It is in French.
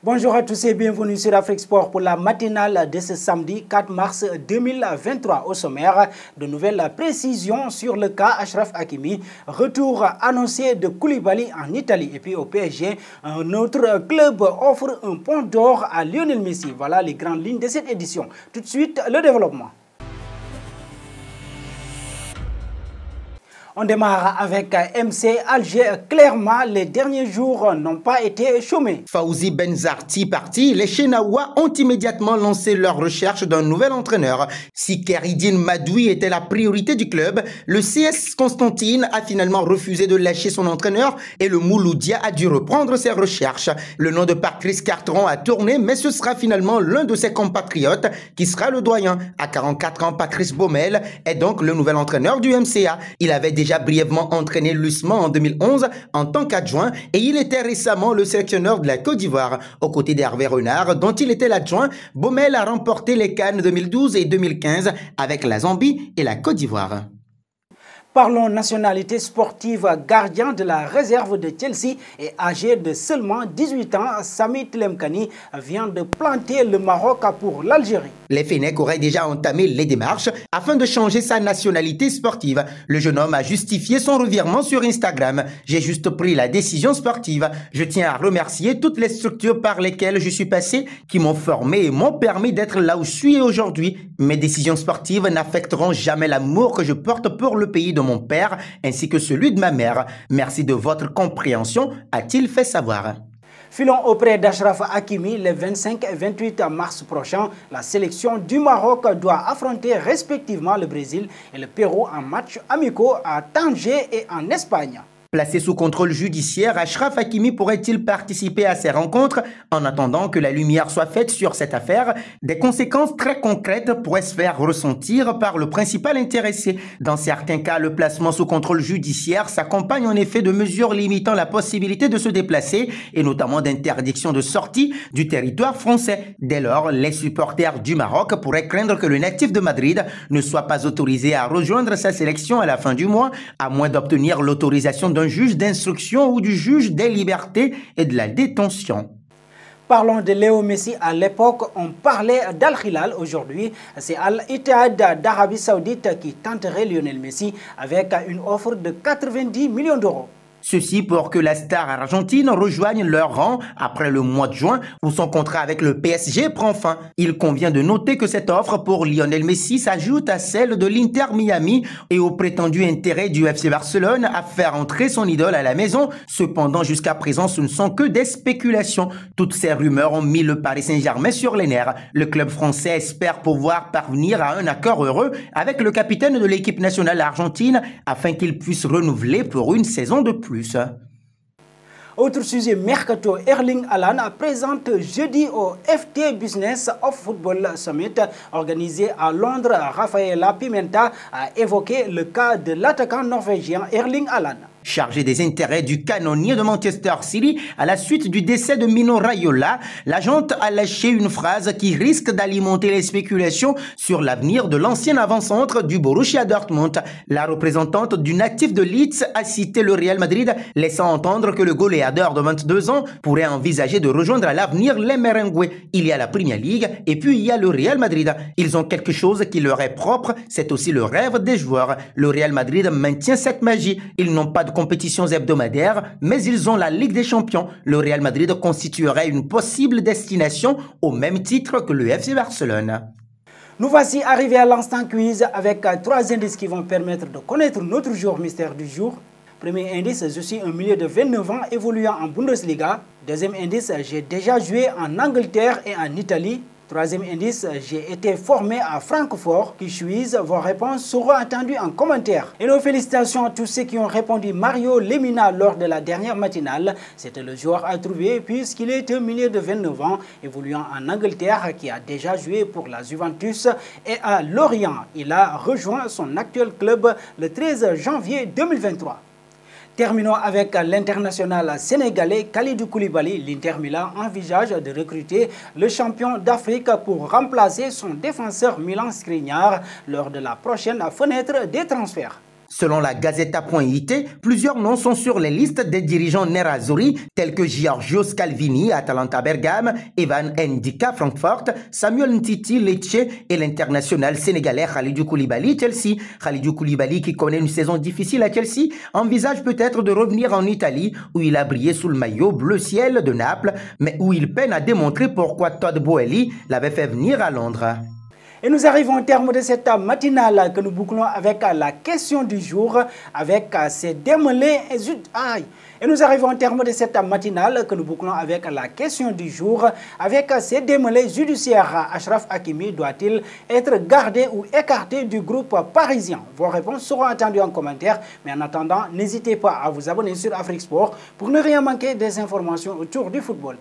Bonjour à tous et bienvenue sur Afrique Sport pour la matinale de ce samedi 4 mars 2023. Au sommaire, de nouvelles précisions sur le cas Achraf Hakimi. Retour annoncé de Koulibaly en Italie. Et puis au PSG, un autre club offre un pont d'or à Lionel Messi. Voilà les grandes lignes de cette édition. Tout de suite, le développement. On démarre avec MC Alger. Clairement, les derniers jours n'ont pas été chômés. Fawzi Benzarti parti, les Chenaois ont immédiatement lancé leur recherche d'un nouvel entraîneur. Si Keridine Madoui était la priorité du club, le CS Constantine a finalement refusé de lâcher son entraîneur et le Mouloudia a dû reprendre ses recherches. Le nom de Patrice Carteron a tourné, mais ce sera finalement l'un de ses compatriotes qui sera le doyen. À 44 ans, Patrice Baumel est donc le nouvel entraîneur du MCA. Il avait déjà brièvement entraîné l'USMA en 2011 en tant qu'adjoint et il était récemment le sélectionneur de la Côte d'Ivoire. Aux côtés d'Hervé Renard, dont il était l'adjoint, Baumel a remporté les CAN 2012 et 2015 avec la Zambie et la Côte d'Ivoire. Parlons nationalité sportive. Gardien de la réserve de Chelsea et âgé de seulement 18 ans, Samy Tlemkani vient de planter le Maroc pour l'Algérie. Les Fennecs auraient déjà entamé les démarches afin de changer sa nationalité sportive. Le jeune homme a justifié son revirement sur Instagram. J'ai juste pris la décision sportive. Je tiens à remercier toutes les structures par lesquelles je suis passé qui m'ont formé et m'ont permis d'être là où je suis aujourd'hui. Mes décisions sportives n'affecteront jamais l'amour que je porte pour le pays de mon père ainsi que celui de ma mère. Merci de votre compréhension, a-t-il fait savoir. Filons auprès d'Achraf Hakimi le 25 et 28 mars prochain. La sélection du Maroc doit affronter respectivement le Brésil et le Pérou en matchs amicaux à Tanger et en Espagne. Placé sous contrôle judiciaire, Achraf Hakimi pourrait-il participer à ces rencontres? En attendant que la lumière soit faite sur cette affaire, des conséquences très concrètes pourraient se faire ressentir par le principal intéressé. Dans certains cas, le placement sous contrôle judiciaire s'accompagne en effet de mesures limitant la possibilité de se déplacer et notamment d'interdiction de sortie du territoire français. Dès lors, les supporters du Maroc pourraient craindre que le natif de Madrid ne soit pas autorisé à rejoindre sa sélection à la fin du mois, à moins d'obtenir l'autorisation d'un juge d'instruction ou du juge des libertés et de la détention. Parlons de Léo Messi. À l'époque, on parlait d'Al Hilal. Aujourd'hui, c'est Al Ittihad d'Arabie Saoudite qui tenterait Lionel Messi avec une offre de 90 millions d'euros. Ceci pour que la star argentine rejoigne leur rang après le mois de juin où son contrat avec le PSG prend fin. Il convient de noter que cette offre pour Lionel Messi s'ajoute à celle de l'Inter Miami et au prétendu intérêt du FC Barcelone à faire entrer son idole à la maison. Cependant, jusqu'à présent, ce ne sont que des spéculations. Toutes ces rumeurs ont mis le Paris Saint-Germain sur les nerfs. Le club français espère pouvoir parvenir à un accord heureux avec le capitaine de l'équipe nationale argentine afin qu'il puisse renouveler pour une saison de plus. Autre sujet, mercato. Erling Haaland présente jeudi au FT Business of Football Summit organisé à Londres. Rafaela Pimenta a évoqué le cas de l'attaquant norvégien Erling Haaland. Chargé des intérêts du canonnier de Manchester City à la suite du décès de Mino Raiola, l'agente a lâché une phrase qui risque d'alimenter les spéculations sur l'avenir de l'ancien avant-centre du Borussia Dortmund. La représentante du natif de Leeds a cité le Real Madrid, laissant entendre que le goléador de 22 ans pourrait envisager de rejoindre à l'avenir les Merengues. Il y a la Premier League et puis il y a le Real Madrid. Ils ont quelque chose qui leur est propre, c'est aussi le rêve des joueurs. Le Real Madrid maintient cette magie. Ils n'ont pas de compétitions hebdomadaires, mais ils ont la Ligue des Champions. Le Real Madrid constituerait une possible destination au même titre que le FC Barcelone. Nous voici arrivés à l'instant quiz avec 3 indices qui vont permettre de connaître notre joueur mystère du jour. Premier indice, je suis un milieu de 29 ans évoluant en Bundesliga. Deuxième indice, j'ai déjà joué en Angleterre et en Italie. Troisième indice, j'ai été formé à Francfort. Qui suis-je? Vos réponses seront attendues en commentaire. Et nos félicitations à tous ceux qui ont répondu Mario Lemina lors de la dernière matinale. C'était le joueur à trouver puisqu'il est un milieu de 29 ans évoluant en Angleterre qui a déjà joué pour la Juventus et à Lorient. Il a rejoint son actuel club le 13 janvier 2023. Terminons avec l'international sénégalais Kalidou Koulibaly. L'Inter Milan envisage de recruter le champion d'Afrique pour remplacer son défenseur Milan Skriniar lors de la prochaine fenêtre des transferts. Selon la Gazzetta.it, plusieurs noms sont sur les listes des dirigeants nerazzurri tels que Giorgio Scalvini, Atalanta Bergame, Evan Ndika, Francfort, Samuel Ntiti, Lecce et l'international sénégalais Khalidou Koulibaly, Chelsea. Khalidou Koulibaly, qui connaît une saison difficile à Chelsea, envisage peut-être de revenir en Italie où il a brillé sous le maillot bleu ciel de Naples, mais où il peine à démontrer pourquoi Todd Boehly l'avait fait venir à Londres. Et nous arrivons au terme de cette matinale que nous bouclons avec la question du jour, avec ces démêlés. Et nous arrivons au terme de cette matinale que nous bouclons avec la question du jour, avec ces démêlés judiciaires. Achraf Hakimi doit-il être gardé ou écarté du groupe parisien? Vos réponses seront attendues en commentaire. Mais en attendant, n'hésitez pas à vous abonner sur Afrique Sport pour ne rien manquer des informations autour du football.